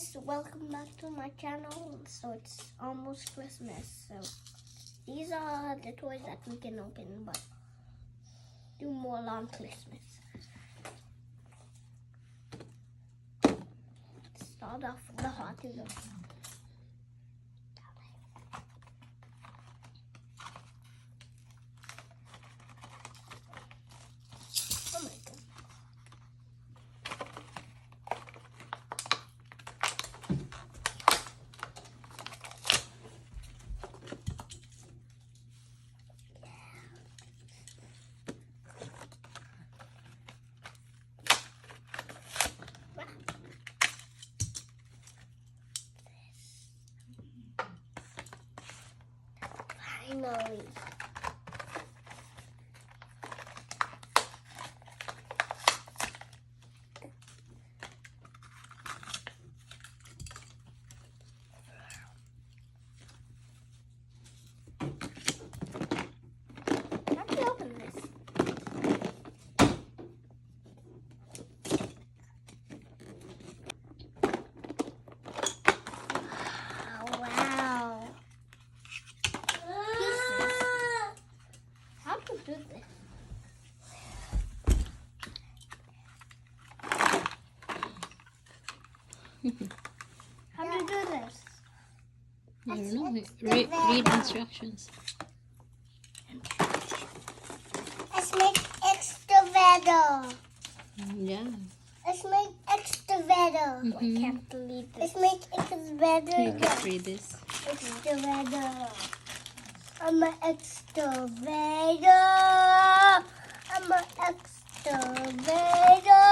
guys, welcome back to my channel. So it's almost Christmas, so these are the toys that we can open, but do more on Christmas. Start off with the Hot Wheels. Oh my God. Finally. How do you open this? Wow. How to do this? How to do this? I don't know. Read instructions. Let's make extra better. Yeah. Let's make extra better. I Mhm. can't believe this. Let's make extra better. You can read this. Extra better. I'm an extra better. I'm an extra better.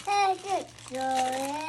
Extra better.